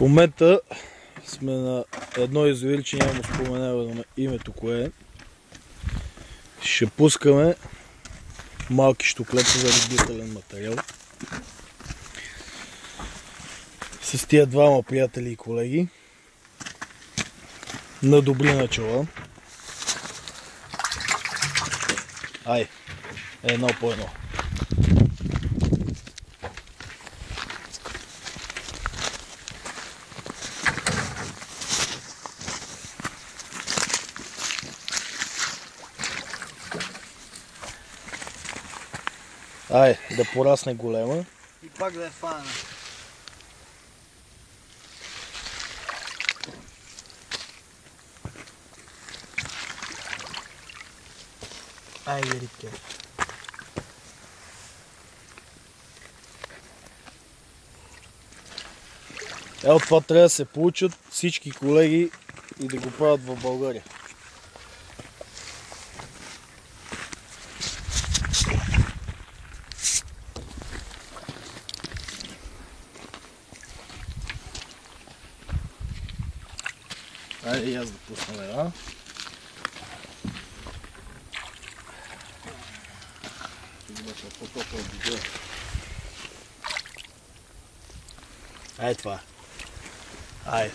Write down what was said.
В момента сме на едно язовирче, няма споменаваме името кое е. Ще пускаме малки щуклета за рибителен материал. С тия двама приятели и колеги. На добри начала. Ай, едно по едно. Ай, да порасне голема. И пак да е фана. Ай, рибке. От това трябва да се получат всички колеги и да го правят в България. Айде и аз да пусна една. Ай това. Ай.